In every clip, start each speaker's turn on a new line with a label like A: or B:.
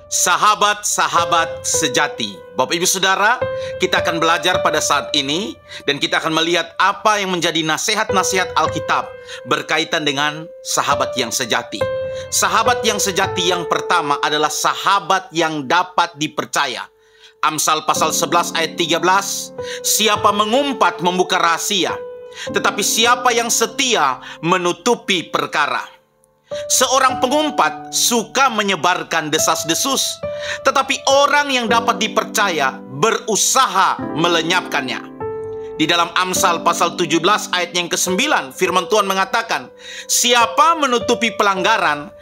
A: Sahabat-sahabat sejati. Bapak Ibu Saudara, kita akan belajar pada saat ini dan kita akan melihat apa yang menjadi nasihat-nasihat Alkitab berkaitan dengan sahabat yang sejati. Sahabat yang sejati yang pertama adalah sahabat yang dapat dipercaya. Amsal pasal 11 ayat 13, siapa mengumpat membuka rahasia, tetapi siapa yang setia menutupi perkara. Seorang pengumpat suka menyebarkan desas-desus, tetapi orang yang dapat dipercaya berusaha melenyapkannya. Di dalam Amsal pasal 17 ayat yang ke-9, firman Tuhan mengatakan, siapa menutupi pelanggaran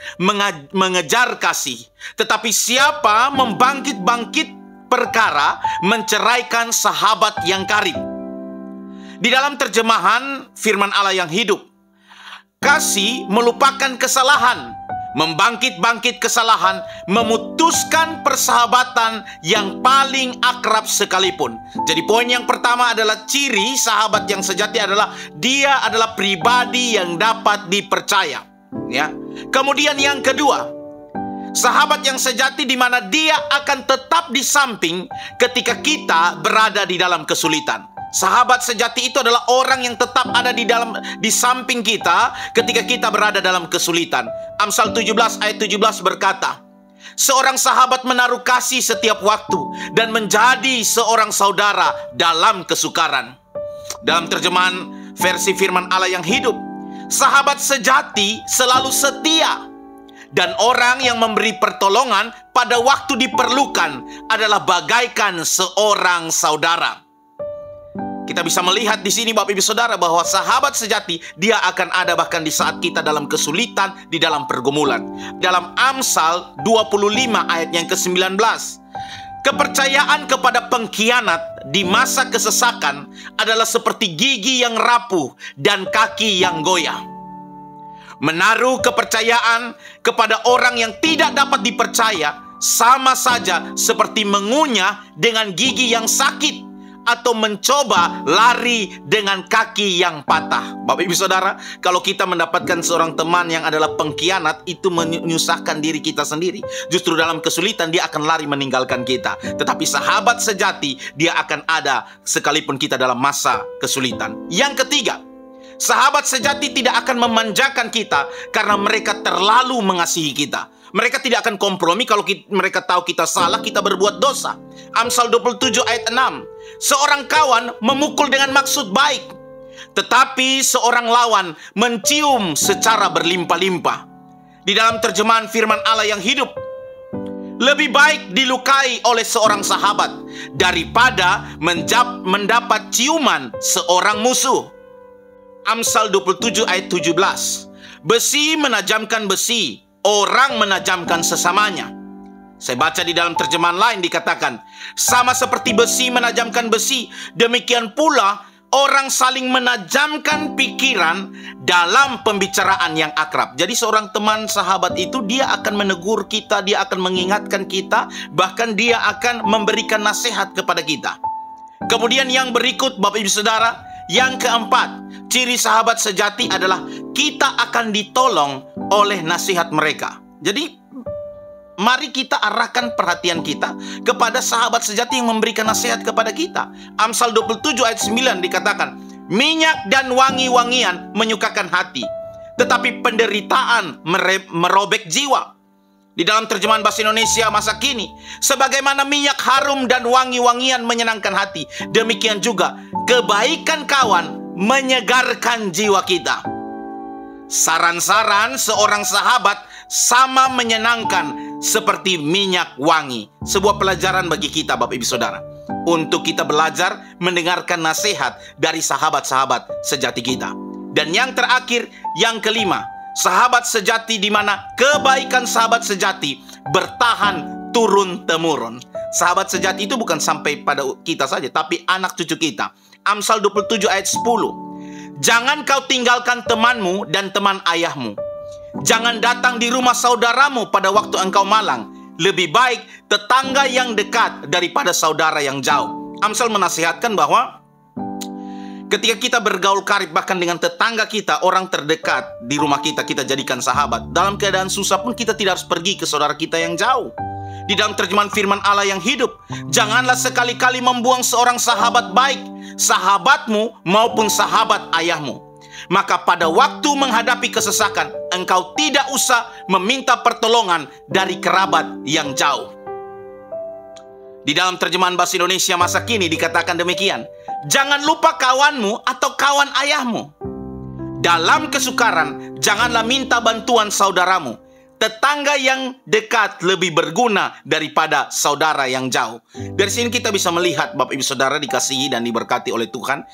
A: mengejar kasih, tetapi siapa membangkit-bangkit perkara menceraikan sahabat yang karib. Di dalam terjemahan firman Allah yang hidup, kasih melupakan kesalahan, membangkit-bangkit kesalahan, memutuskan persahabatan yang paling akrab sekalipun. Jadi poin yang pertama adalah ciri sahabat yang sejati adalah dia adalah pribadi yang dapat dipercaya. Ya. Kemudian yang kedua, sahabat yang sejati di mana dia akan tetap di samping ketika kita berada di dalam kesulitan. Sahabat sejati itu adalah orang yang tetap ada di samping kita ketika kita berada dalam kesulitan. Amsal 17 ayat 17 berkata, seorang sahabat menaruh kasih setiap waktu dan menjadi seorang saudara dalam kesukaran. Dalam terjemahan versi firman Allah yang hidup, sahabat sejati selalu setia. Dan orang yang memberi pertolongan pada waktu diperlukan adalah bagaikan seorang saudara. Kita bisa melihat di sini Bapak Ibu Saudara bahwa sahabat sejati dia akan ada bahkan di saat kita dalam kesulitan, di dalam pergumulan. Dalam Amsal 25 ayat yang ke-19, kepercayaan kepada pengkhianat di masa kesesakan adalah seperti gigi yang rapuh dan kaki yang goyah. Menaruh kepercayaan kepada orang yang tidak dapat dipercaya sama saja seperti mengunyah dengan gigi yang sakit atau mencoba lari dengan kaki yang patah. Bapak Ibu Saudara, kalau kita mendapatkan seorang teman yang adalah pengkhianat, itu menyusahkan diri kita sendiri. Justru dalam kesulitan dia akan lari meninggalkan kita. Tetapi sahabat sejati, dia akan ada sekalipun kita dalam masa kesulitan. Yang ketiga, sahabat sejati tidak akan memanjakan kita karena mereka terlalu mengasihi kita. Mereka tidak akan kompromi kalau mereka tahu kita salah, kita berbuat dosa. Amsal 27 ayat 6. Seorang kawan memukul dengan maksud baik, tetapi seorang lawan mencium secara berlimpah-limpah. Di dalam terjemahan firman Allah yang hidup, lebih baik dilukai oleh seorang sahabat daripada mendapat ciuman seorang musuh. Amsal 27 ayat 17. Besi menajamkan besi, orang menajamkan sesamanya. Saya baca di dalam terjemahan lain dikatakan, sama seperti besi menajamkan besi, demikian pula orang saling menajamkan pikiran dalam pembicaraan yang akrab. Jadi seorang teman sahabat itu dia akan menegur kita, dia akan mengingatkan kita, bahkan dia akan memberikan nasihat kepada kita. Kemudian yang berikut Bapak Ibu Saudara, yang keempat, ciri sahabat sejati adalah kita akan ditolong oleh nasihat mereka. Jadi mari kita arahkan perhatian kita kepada sahabat sejati yang memberikan nasihat kepada kita. Amsal 27 ayat 9 dikatakan, minyak dan wangi-wangian menyukakan hati, tetapi penderitaan merobek jiwa. Di dalam terjemahan bahasa Indonesia masa kini, sebagaimana minyak harum dan wangi-wangian menyenangkan hati, demikian juga kebaikan kawan menyegarkan jiwa kita. Saran-saran seorang sahabat sama menyenangkan seperti minyak wangi. Sebuah pelajaran bagi kita Bapak Ibu Saudara, untuk kita belajar mendengarkan nasihat dari sahabat-sahabat sejati kita. Dan yang terakhir, yang kelima, sahabat sejati di mana kebaikan sahabat sejati bertahan turun-temurun. Sahabat sejati itu bukan sampai pada kita saja, tapi anak cucu kita. Amsal 27 ayat 10. Jangan kau tinggalkan temanmu dan teman ayahmu. Jangan datang di rumah saudaramu pada waktu engkau malang. Lebih baik tetangga yang dekat daripada saudara yang jauh. Amsal menasihatkan bahwa ketika kita bergaul karib bahkan dengan tetangga kita, orang terdekat di rumah kita, kita jadikan sahabat. Dalam keadaan susah pun kita tidak harus pergi ke saudara kita yang jauh. Di dalam terjemahan firman Allah yang hidup, janganlah sekali-kali membuang seorang sahabat baik, sahabatmu maupun sahabat ayahmu. Maka pada waktu menghadapi kesesakan, engkau tidak usah meminta pertolongan dari kerabat yang jauh. Di dalam terjemahan bahasa Indonesia masa kini dikatakan demikian, jangan lupa kawanmu atau kawan ayahmu. Dalam kesukaran, janganlah minta bantuan saudaramu. Tetangga yang dekat lebih berguna daripada saudara yang jauh. Dari sini kita bisa melihat, Bapak Ibu Saudara dikasihi dan diberkati oleh Tuhan,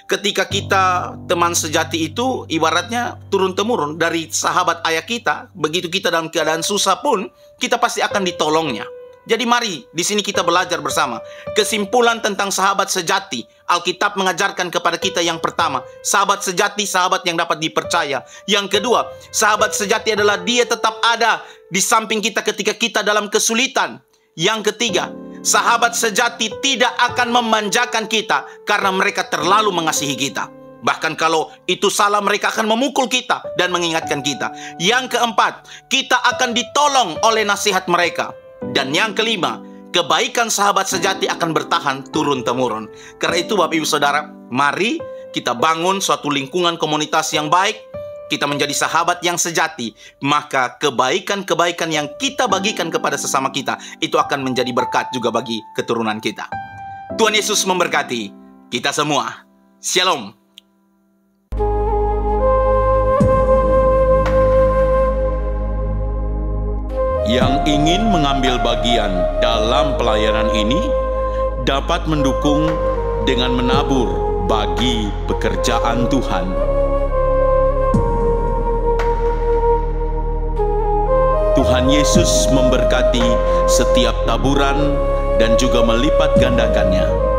A: ketika kita teman sejati itu ibaratnya turun-temurun dari sahabat ayah kita. Begitu kita dalam keadaan susah pun, kita pasti akan ditolongnya. Jadi mari di sini kita belajar bersama kesimpulan tentang sahabat sejati. Alkitab mengajarkan kepada kita yang pertama, sahabat sejati sahabat yang dapat dipercaya. Yang kedua, sahabat sejati adalah dia tetap ada di samping kita ketika kita dalam kesulitan. Yang ketiga, sahabat sejati tidak akan memanjakan kita karena mereka terlalu mengasihi kita. Bahkan kalau itu salah, mereka akan memukul kita dan mengingatkan kita. Yang keempat, kita akan ditolong oleh nasihat mereka. Dan yang kelima, kebaikan sahabat sejati akan bertahan turun-temurun. Karena itu Bapak Ibu Saudara, mari kita bangun suatu lingkungan komunitas yang baik. Kita menjadi sahabat yang sejati. Maka kebaikan-kebaikan yang kita bagikan kepada sesama kita, itu akan menjadi berkat juga bagi keturunan kita. Tuhan Yesus memberkati kita semua. Shalom.
B: Yang ingin mengambil bagian dalam pelayanan ini dapat mendukung dengan menabur bagi pekerjaan Tuhan. Tuhan Yesus memberkati setiap taburan dan juga melipat gandakannya.